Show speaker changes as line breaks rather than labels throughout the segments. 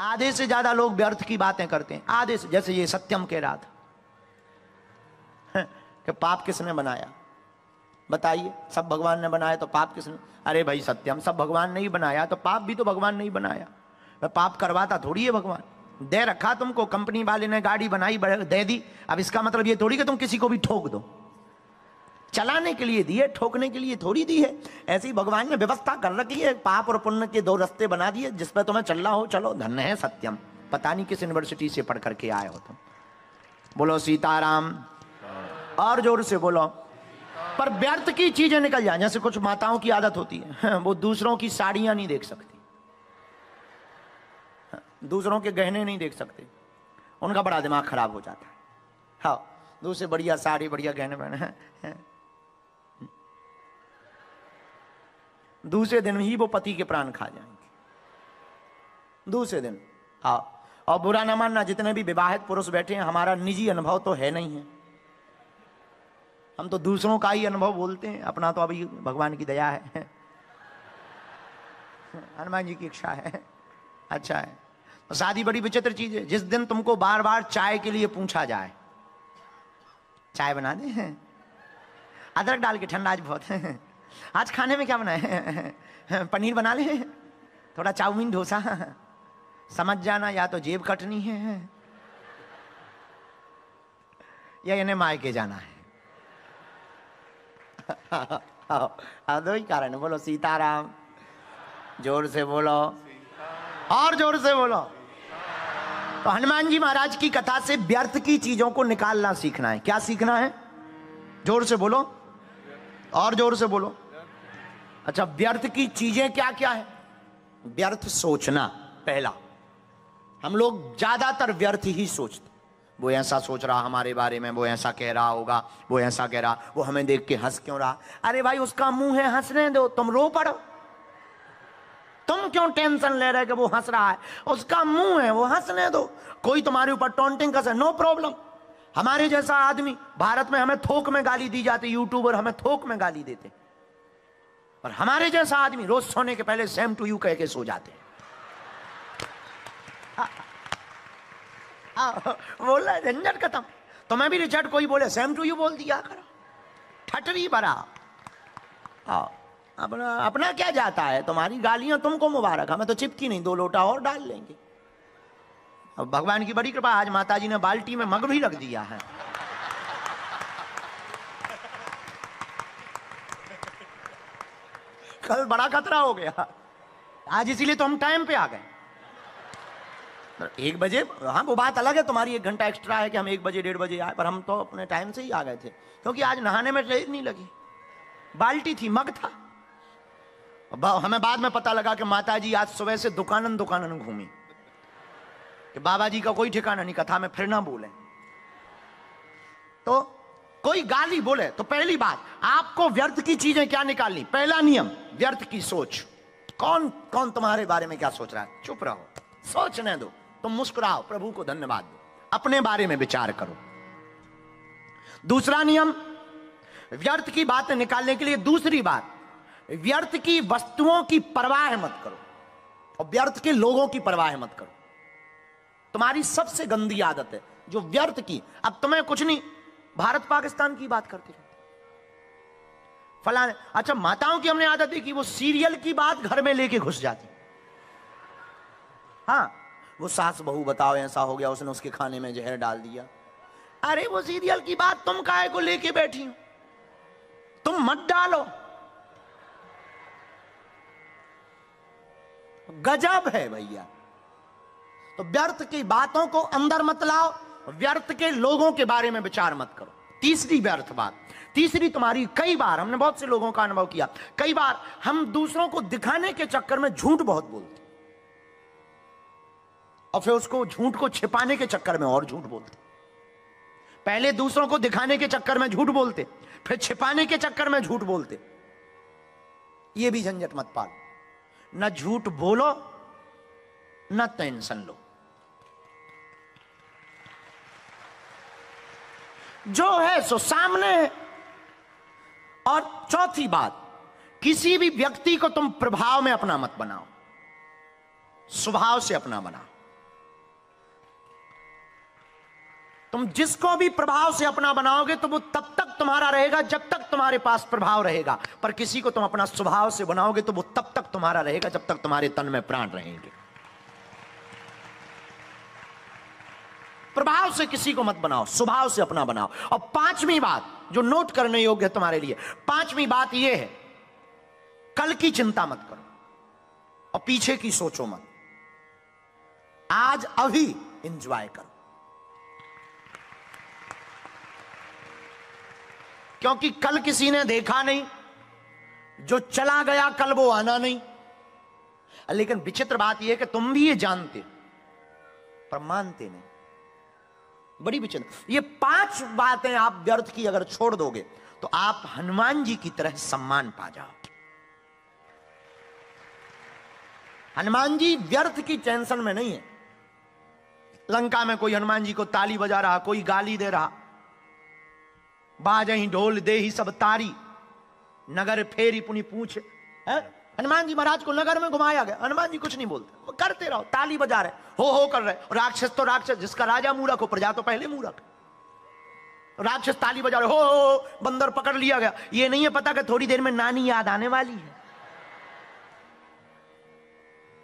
आधे से ज्यादा लोग व्यर्थ की बातें करते हैं, आधे से। जैसे ये सत्यम कह रहा था कि पाप किसने बनाया, बताइए। सब भगवान ने बनाया तो पाप किसने? अरे भाई सत्यम, सब भगवान ने ही बनाया तो पाप भी तो भगवान ने ही बनाया। पाप करवाता थोड़ी है भगवान, दे रखा तुमको। कंपनी वाले ने गाड़ी बनाई दे दी, अब इसका मतलब ये थोड़ी कि तुम किसी को भी ठोक दो। चलाने के लिए दी है, ठोकने के लिए थोड़ी दी है। ऐसी भगवान ने व्यवस्था कर रखी है, पाप और पुण्य के दो रास्ते बना दिए, जिस पर तुम्हें चलना हो चलो। धन्य है सत्यम, पता नहीं किस यूनिवर्सिटी से पढ़ करके आए हो तुम। बोलो सीताराम, और जोर से बोलो। पर व्यर्थ की चीजें निकल जाए। जैसे कुछ माताओं की आदत होती है, वो दूसरों की साड़ियां नहीं देख सकती, दूसरों के गहने नहीं देख सकते, उनका बड़ा दिमाग खराब हो जाता है। हाँ, दूसरे बढ़िया साड़ी बढ़िया गहने पहने, दूसरे दिन ही वो पति के प्राण खा जाएंगे, दूसरे दिन। हाँ, और बुरा ना मानना, जितने भी विवाहित पुरुष बैठे हैं, हमारा निजी अनुभव तो है नहीं है, हम तो दूसरों का ही अनुभव बोलते हैं, अपना तो अभी भगवान की दया है, हनुमान जी की इच्छा है। अच्छा है। तो शादी बड़ी विचित्र चीज है। जिस दिन तुमको बार बार चाय के लिए पूछा जाए, चाय बना दे, अदरक डाल के, ठंडा आज बहुत है, आज खाने में क्या बनाए, पनीर बना ले, थोड़ा चाउमीन डोसा, समझ जाना या तो जेब कटनी है या इन्हें मायके जाना है। दो ही कारण है। बोलो सीताराम, जोर से बोलो, और जोर से बोलो। तो हनुमान जी महाराज की कथा से व्यर्थ की चीजों को निकालना सीखना है। क्या सीखना है? जोर से बोलो, और जोर से बोलो। अच्छा, व्यर्थ की चीजें क्या क्या है? व्यर्थ सोचना। पहला, हम लोग ज्यादातर व्यर्थ ही सोचते। वो ऐसा सोच रहा हमारे बारे में, वो ऐसा कह रहा होगा, वो ऐसा कह रहा, वो हमें देख के हंस क्यों रहा? अरे भाई, उसका मुंह है, हंसने दो, तुम रो पड़ो। तुम क्यों टेंशन ले रहे कि वो हंस रहा है? उसका मुंह है, वो हंसने दो। कोई तुम्हारे ऊपर टॉन्टिंग कर, नो प्रॉब्लम। हमारे जैसा आदमी, भारत में हमें थोक में गाली दी जाती, यूट्यूबर हमें थोक में गाली देते, पर हमारे जैसा आदमी रोज सोने के पहले सेम टू यू कह के सो जाते हैं। बोला झंझट खत्म। तो मैं भी रिचर्ड, कोई बोले सेम टू यू बोल दिया करो, ठटरी भरा। अपना अपना क्या जाता है, तुम्हारी गालियां तुमको मुबारक, हमें तो चिपकी नहीं, 2 लोटा और डाल लेंगे। अब भगवान की बड़ी कृपा, आज माता जी ने बाल्टी में मग भी रख दिया है। कल बड़ा खतरा हो गया, आज इसीलिए तो हम टाइम पे आ गए। 1 बजे, हाँ वो बात अलग है, तुम्हारी 1 घंटा एक्स्ट्रा है कि हम 1 बजे 1:30 बजे आए, पर हम तो अपने टाइम से ही आ गए थे, क्योंकि आज नहाने में देर नहीं लगी। बाल्टी थी, मग था। हमें बाद में पता लगा कि माता जी आज सुबह से दुकानन दुकानन घूमी, कि बाबा जी का कोई ठिकाना नहीं, कथा में फिर ना बोले। तो कोई गाली बोले तो पहली बात, आपको व्यर्थ की चीजें क्या निकालनी? पहला नियम, व्यर्थ की सोच। कौन कौन तुम्हारे बारे में क्या सोच रहा है? चुप रहो, सोचने दो। तुम मुस्कुराओ, प्रभु को धन्यवाद दो, अपने बारे में विचार करो। दूसरा नियम, व्यर्थ की बातें निकालने के लिए दूसरी बात, व्यर्थ की वस्तुओं की परवाह मत करो और व्यर्थ के लोगों की परवाह मत करो। तुम्हारी सबसे गंदी आदत है जो व्यर्थ की। अब तुम्हें कुछ नहीं, भारत पाकिस्तान की बात करते रहो, फलाने। अच्छा, माताओं की हमने आदत देखी, वो सीरियल की बात घर में लेके घुस जाती। हाँ, वो सास बहू, बताओ ऐसा हो गया, उसने उसके खाने में जहर डाल दिया। अरे वो सीरियल की बात तुम काहे को लेके बैठी हो? तुम मत डालो। गजब है भैया। तो व्यर्थ की बातों को अंदर मत लाओ, व्यर्थ के लोगों के बारे में विचार मत करो। तीसरी व्यर्थ बात, तीसरी तुम्हारी, कई बार हमने बहुत से लोगों का अनुभव किया, कई बार हम दूसरों को दिखाने के चक्कर में झूठ बहुत बोलते और फिर उसको झूठ को छिपाने के चक्कर में और झूठ बोलते। पहले दूसरों को दिखाने के चक्कर में झूठ बोलते, फिर छिपाने के चक्कर में झूठ बोलते। ये भी झंझट मत पालो। न झूठ बोलो, न टेंशन लो। जो है सो सामने है। और चौथी बात, किसी भी व्यक्ति को तुम प्रभाव में अपना मत बनाओ, स्वभाव से अपना बनाओ। तुम जिसको भी प्रभाव से अपना बनाओगे तो वो तब तक तुम्हारा रहेगा जब तक तुम्हारे पास प्रभाव रहेगा, पर किसी को तुम अपना स्वभाव से बनाओगे तो वो तब तक तुम्हारा रहेगा जब तक तुम्हारे तन में प्राण रहेंगे। प्रभाव से किसी को मत बनाओ, स्वभाव से अपना बनाओ। और पांचवी बात जो नोट करने योग्य है तुम्हारे लिए, पांचवी बात यह है, कल की चिंता मत करो और पीछे की सोचो मत। आज अभी एंजॉय करो, क्योंकि कल किसी ने देखा नहीं, जो चला गया कल वो आना नहीं। लेकिन विचित्र बात यह है कि तुम भी ये जानते पर मानते नहीं। बड़ी विचित्र। ये 5 बातें आप व्यर्थ की अगर छोड़ दोगे तो आप हनुमान जी की तरह सम्मान पा जाओ। हनुमान जी व्यर्थ की टेंशन में नहीं है। लंका में कोई हनुमान जी को ताली बजा रहा, कोई गाली दे रहा, बाजही ढोल दे ही सब तारी, नगर फेरी पुनि पूछ है। हनुमान जी महाराज को नगर में घुमाया गया, हनुमान जी कुछ नहीं बोलते, वो करते रहो, ताली बजा रहे, हो कर रहे। राक्षस तो राक्षस, जिसका राजा मूर्ख हो प्रजा तो पहले मूर्ख। राक्षस ताली बजा रहे, हो बंदर पकड़ लिया गया। ये नहीं है पता कि थोड़ी देर में नानी याद आने वाली है।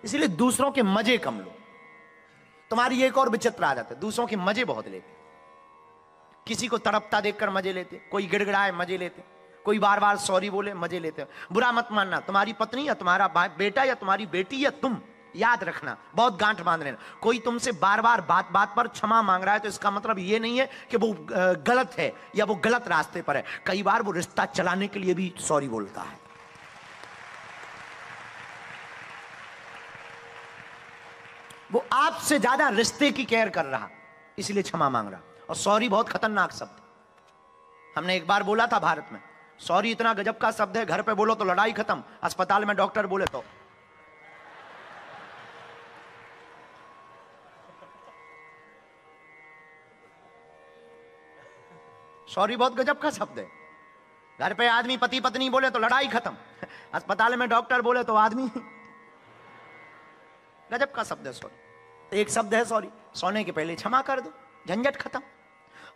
इसलिए दूसरों के मजे कम लो। तुम्हारी एक और विचित्र आदत है, दूसरों के मजे बहुत लेते। किसी को तड़पता देखकर मजे लेते, कोई गिड़गिड़ाए मजे लेते, कोई बार बार सॉरी बोले मजे लेते। बुरा मत मानना, तुम्हारी पत्नी या तुम्हारा बेटा या तुम्हारी बेटी या तुम, याद रखना, बहुत गांठ बांध लेना। कोई तुमसे बार बार बात बात पर क्षमा मांग रहा है तो इसका मतलब ये नहीं है कि वो गलत है या वो गलत रास्ते पर है। कई बार वो रिश्ता चलाने के लिए भी सॉरी बोलता है। वो आपसे ज्यादा रिश्ते की केयर कर रहा, इसलिए क्षमा मांग रहा। और सॉरी बहुत खतरनाक शब्द, हमने एक बार बोला था भारत में, सॉरी इतना गजब का शब्द है, घर पे बोलो तो लड़ाई खत्म, अस्पताल में डॉक्टर बोले तो। सॉरी बहुत गजब का शब्द है। घर पे आदमी पति पत्नी बोले तो लड़ाई खत्म, अस्पताल में डॉक्टर बोले तो आदमी। गजब का शब्द है सॉरी। एक शब्द है सॉरी, सोने के पहले क्षमा कर दो, झंझट खत्म।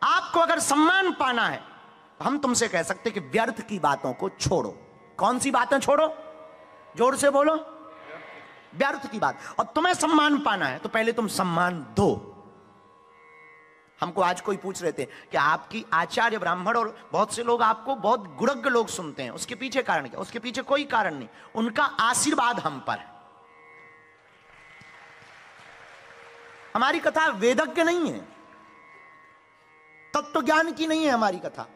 आपको अगर सम्मान पाना है तो हम तुमसे कह सकते कि व्यर्थ की बातों को छोड़ो। कौन सी बातें छोड़ो? जोर से बोलो, व्यर्थ की बात। और तुम्हें सम्मान पाना है तो पहले तुम सम्मान दो। हमको आज कोई पूछ रहे थे कि आपकी आचार्य ब्राह्मण और बहुत से लोग आपको बहुत गुणज्ञ लोग सुनते हैं, उसके पीछे कारण क्या? उसके पीछे कोई कारण नहीं, उनका आशीर्वाद हम पर है। हमारी कथा वेदज्ञ नहीं है, तत्व ज्ञान की नहीं है हमारी कथा,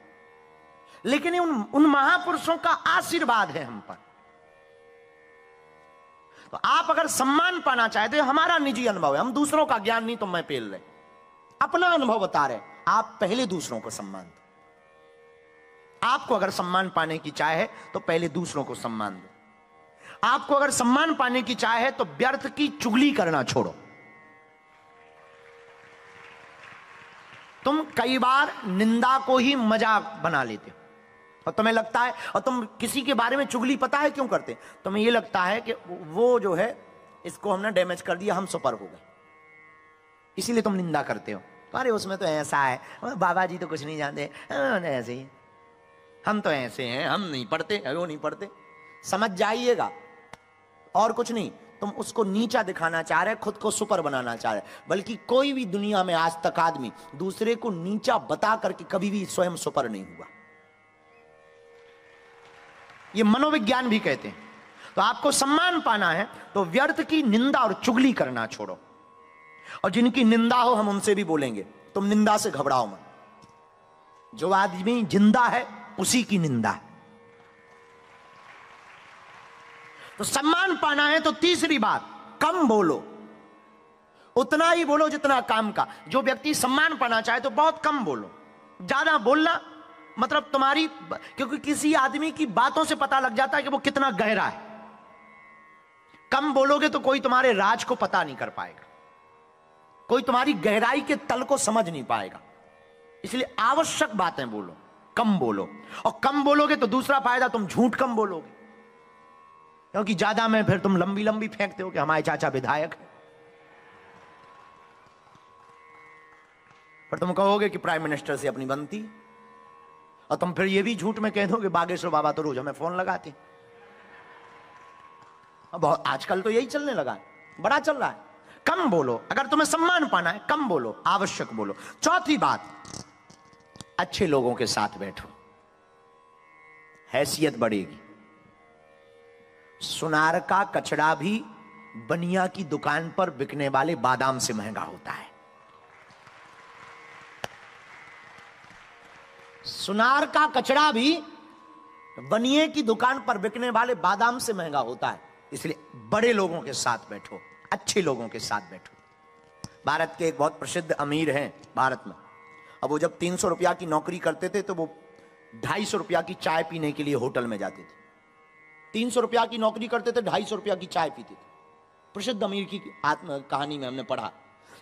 लेकिन उन महापुरुषों का आशीर्वाद है हम पर। तो आप अगर सम्मान पाना चाहते हो, हमारा निजी अनुभव है, हम दूसरों का ज्ञान नहीं तो मैं पेल रहे, अपना अनुभव बता रहे, आप पहले दूसरों को सम्मान दो। आपको अगर सम्मान पाने की चाह है तो पहले दूसरों को सम्मान दो। आपको अगर सम्मान पाने की चाह है तो व्यर्थ की चुगली करना छोड़ो। तुम कई बार निंदा को ही मजाक बना लेते हो और तुम्हें लगता है, और तुम किसी के बारे में चुगली पता है क्यों करते? तुम्हें यह लगता है कि वो जो है इसको हमने डैमेज कर दिया, हम सुपर हो गए, इसीलिए तुम निंदा करते हो। अरे उसमें तो ऐसा है, बाबा जी तो कुछ नहीं जानते, ऐसे ही, हम तो ऐसे हैं, हम नहीं पढ़ते, वो नहीं पढ़ते। समझ जाइएगा, और कुछ नहीं। तुम उसको नीचा दिखाना चाह रहे, खुद को सुपर बनाना चाह रहे। बल्कि कोई भी दुनिया में आज तक आदमी दूसरे को नीचा बता करके कभी भी स्वयं सुपर नहीं हुआ। ये मनोविज्ञान भी कहते हैं। तो आपको सम्मान पाना है तो व्यर्थ की निंदा और चुगली करना छोड़ो। और जिनकी निंदा हो हम उनसे भी बोलेंगे, तुम निंदा से घबराओ मत। जो आदमी जिंदा है उसी की निंदा है। तो सम्मान पाना है तो तीसरी बात, कम बोलो, उतना ही बोलो जितना काम का। जो व्यक्ति सम्मान पाना चाहे तो बहुत कम बोलो। ज्यादा बोलना मतलब तुम्हारी, क्योंकि किसी आदमी की बातों से पता लग जाता है कि वो कितना गहरा है। कम बोलोगे तो कोई तुम्हारे राज को पता नहीं कर पाएगा, कोई तुम्हारी गहराई के तल को समझ नहीं पाएगा। इसलिए आवश्यक बातें बोलो, कम बोलो। और कम बोलोगे तो दूसरा फायदा, तुम झूठ कम बोलोगे, क्योंकि ज्यादा में फिर तुम लंबी लंबी फेंकते हो कि हमारे चाचा विधायक है। पर तुम कहोगे कि प्राइम मिनिस्टर से अपनी बनती, और तुम फिर ये भी झूठ में कह दोगे बागेश्वर बाबा तो रोज हमें फोन लगाते। अब आजकल तो यही चलने लगा है, बड़ा चल रहा है। कम बोलो, अगर तुम्हें सम्मान पाना है कम बोलो, आवश्यक बोलो। चौथी बात, अच्छे लोगों के साथ बैठो, हैसियत बढ़ेगी। सुनार का कचड़ा भी बनिया की दुकान पर बिकने वाले बादाम से महंगा होता है। सुनार का कचड़ा भी बनिए की दुकान पर बिकने वाले बादाम से महंगा होता है। इसलिए बड़े लोगों के साथ बैठो, अच्छे लोगों के साथ बैठो। भारत के एक बहुत प्रसिद्ध अमीर हैं भारत में। अब वो जब 300 रुपया की नौकरी करते थे तो वो 250 रुपया की चाय पीने के लिए होटल में जाते थे। 300 रुपया की नौकरी करते थे, 250 रुपया की चाय पीते थे। प्रसिद्ध अमीर की आत्म कहानी में हमने पढ़ा।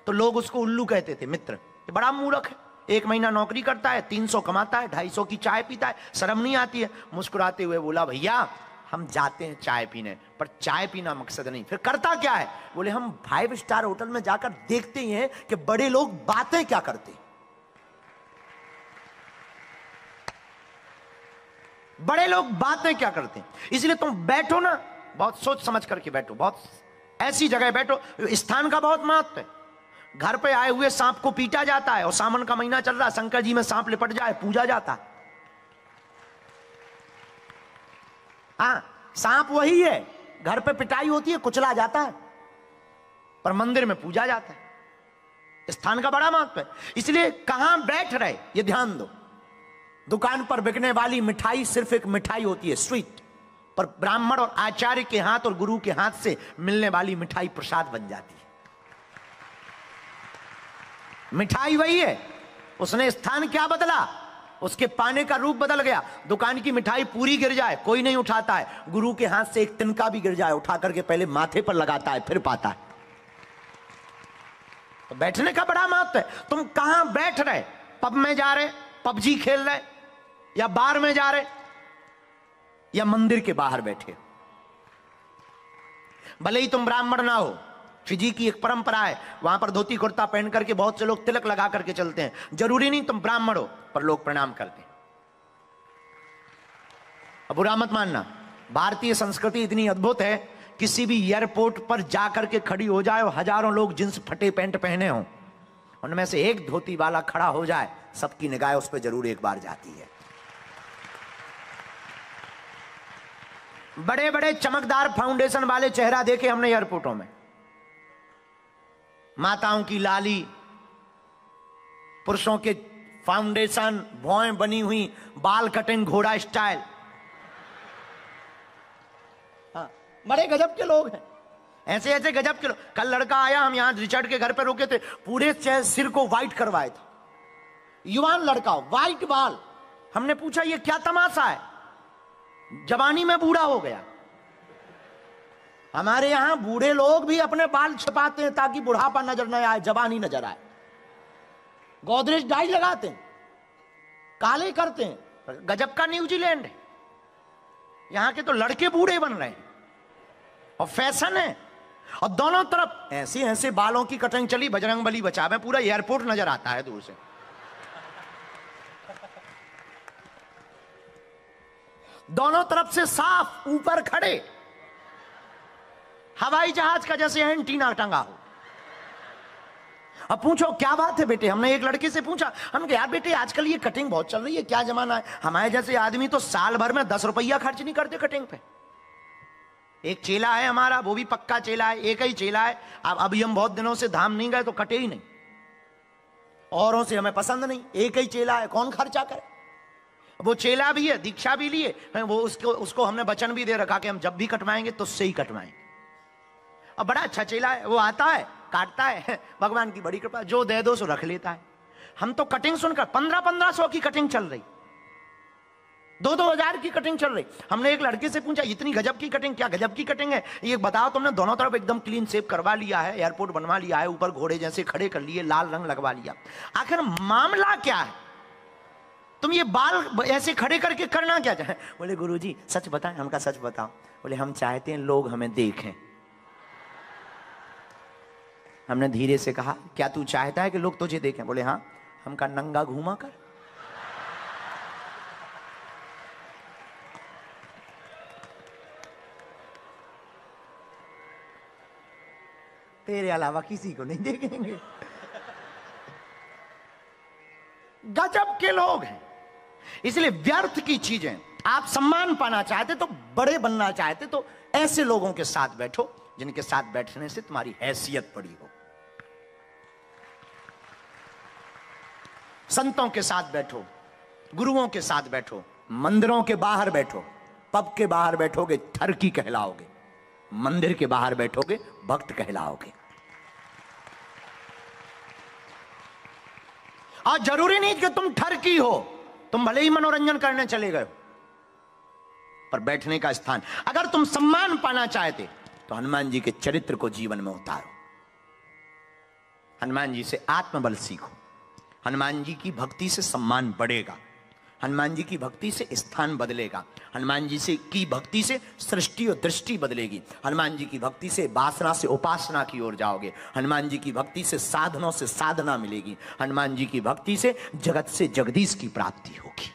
तो लोग उसको उल्लू कहते थे, मित्र ये बड़ा मूर्ख है, 1 महीना नौकरी करता है, 300 कमाता है, 250 की चाय पीता है, शर्म नहीं आती है। मुस्कुराते हुए बोला, भैया हम जाते हैं चाय पीने, पर चाय पीना मकसद नहीं। फिर करता क्या है? बोले हम 5 स्टार होटल में जाकर देखते ही हैं कि बड़े लोग बातें क्या करते, बड़े लोग बातें क्या करते हैं। इसलिए तुम बैठो ना, बहुत सोच समझ करके बैठो, बहुत ऐसी जगह बैठो। स्थान का बहुत महत्व है। घर पे आए हुए सांप को पीटा जाता है, और सावन का महीना चल रहा है, शंकर जी में सांप लिपट जाए पूजा जाता है। हाँ, सांप वही है, घर पे पिटाई होती है, कुचला जाता है, पर मंदिर में पूजा जाता है। स्थान का बड़ा महत्व है। इसलिए कहां बैठ रहे ये ध्यान दो। दुकान पर बिकने वाली मिठाई सिर्फ एक मिठाई होती है, स्वीट, पर ब्राह्मण और आचार्य के हाथ और गुरु के हाथ से मिलने वाली मिठाई प्रसाद बन जाती है। मिठाई वही है, उसने स्थान क्या बदला, उसके पाने का रूप बदल गया। दुकान की मिठाई पूरी गिर जाए कोई नहीं उठाता है, गुरु के हाथ से एक तिनका भी गिर जाए उठा करके पहले माथे पर लगाता है फिर पाता है। तो बैठने का बड़ा महत्व है। तुम कहां बैठ रहे, पब में जा रहे, पबजी खेल रहे, या बार में जा रहे, या मंदिर के बाहर बैठे। भले ही तुम ब्राह्मण ना हो, फिजी की एक परंपरा है, वहां पर धोती कुर्ता पहन करके बहुत से लोग तिलक लगा करके चलते हैं। जरूरी नहीं तुम ब्राह्मण हो, पर लोग प्रणाम करते हैं। अब बुरा मत मानना, भारतीय संस्कृति इतनी अद्भुत है, किसी भी एयरपोर्ट पर जाकर के खड़ी हो जाए और हजारों लोग जींस फटे पैंट पहने हों, उनमें से एक धोती वाला खड़ा हो जाए, सबकी निगाह उस पर जरूर एक बार जाती है। बड़े बड़े चमकदार फाउंडेशन वाले चेहरा देखे हमने एयरपोर्टों में, माताओं की लाली, पुरुषों के फाउंडेशन, भौएं बनी हुई, बाल कटिंग घोड़ा स्टाइल। हाँ, बड़े गजब के लोग हैं, ऐसे ऐसे गजब के लोग। कल लड़का आया, हम यहां रिचर्ड के घर पे रुके थे, पूरे सिर को व्हाइट करवाए थे, युवान लड़का, व्हाइट बाल। हमने पूछा ये क्या तमाशा है? जवानी में बूढ़ा हो गया। हमारे यहां बूढ़े लोग भी अपने बाल छिपाते हैं ताकि बुढ़ापा नजर न आए, जवानी नजर आए। गोदरेज डाई लगाते हैं, काले करते हैं। गजब का न्यूजीलैंड है, यहां के तो लड़के बूढ़े बन रहे हैं और फैशन है। और दोनों तरफ ऐसे ऐसे बालों की कटिंग चली, बजरंगबली बचावे, पूरा एयरपोर्ट नजर आता है दूर से। दोनों तरफ से साफ, ऊपर खड़े, हवाई जहाज का जैसे एंटीना टंगा हो। अब पूछो क्या बात है बेटे? हमने एक लड़के से पूछा, हम कहा यार बेटे आजकल ये कटिंग बहुत चल रही है, क्या जमाना है? हमारे जैसे आदमी तो साल भर में 10 रुपया खर्च नहीं करते कटिंग पे। एक चेला है हमारा, वो भी पक्का चेला है, एक ही चेला है। अब अभी हम बहुत दिनों से धाम नहीं गए तो कटे ही नहीं, औरों से हमें पसंद नहीं, एक ही चेला है, कौन खर्चा करे? वो चेला भी है, दीक्षा भी लिए, वो उसको हमने वचन भी दे रखा कि हम जब भी कटवाएंगे तो उससे ही कटवाएंगे। अब बड़ा अच्छा चेला है, वो आता है, काटता है, भगवान की बड़ी कृपा, जो दे दो सो रख लेता है। हम तो कटिंग सुनकर 1500-1500 की कटिंग चल रही, 2-2000 की कटिंग चल रही। हमने एक लड़के से पूछा इतनी गजब की कटिंग, क्या गजब की कटिंग है ये बताओ? तुमने दोनों तरफ एकदम क्लीन शेव करवा लिया है, एयरपोर्ट बनवा लिया है, ऊपर घोड़े जैसे खड़े कर लिए, लाल रंग लगवा लिया, आखिर मामला क्या है? तुम ये बाल ऐसे खड़े करके करना क्या चाहे? बोले गुरुजी सच बताएं। हमका सच बताओ? बोले हम चाहते हैं लोग हमें देखें। हमने धीरे से कहा क्या तू चाहता है कि लोग तुझे देखें? बोले हाँ हम का नंगा घूमा कर। तेरे अलावा किसी को नहीं देखेंगे। गजब के लोग हैं। इसलिए व्यर्थ की चीजें, आप सम्मान पाना चाहते तो, बड़े बनना चाहते तो ऐसे लोगों के साथ बैठो जिनके साथ बैठने से तुम्हारी हैसियत बड़ी हो। संतों के साथ बैठो, गुरुओं के साथ बैठो, मंदिरों के बाहर बैठो। पब के बाहर बैठोगे ठरकी कहलाओगे, मंदिर के बाहर बैठोगे भक्त कहलाओगे। और जरूरी नहीं कि तुम ठरकी हो, तुम भले ही मनोरंजन करने चले गए, पर बैठने का स्थान। अगर तुम सम्मान पाना चाहते तो हनुमान जी के चरित्र को जीवन में उतारो। हनुमान जी से आत्मबल सीखो। हनुमान जी की भक्ति से सम्मान बढ़ेगा, हनुमान जी की भक्ति से स्थान बदलेगा, हनुमान जी से की भक्ति से सृष्टि और दृष्टि बदलेगी, हनुमान जी की भक्ति से वासना से उपासना की ओर जाओगे, हनुमान जी की भक्ति से साधनों से साधना मिलेगी, हनुमान जी की भक्ति से जगत से जगदीश की प्राप्ति होगी।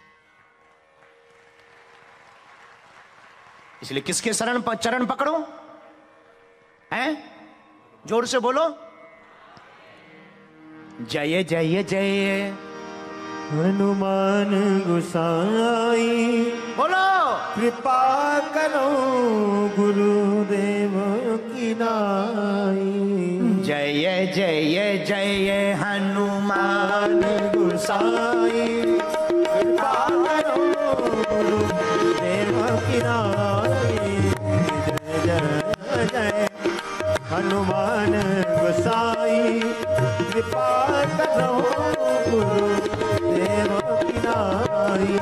इसलिए किसके शरण पर चरण पकड़ो? हैं? जोर से बोलो, जय जय जय
हनुमान गोसाई।
बोलो,
कृपा करो गुरुदेव की नाई।
जय जय जय हनुमान
गोसाई। कृपा करो गुरुदेव की नाई। जय जय हनुमान गोसाई। कृपा करो गुरुदेव की नाई।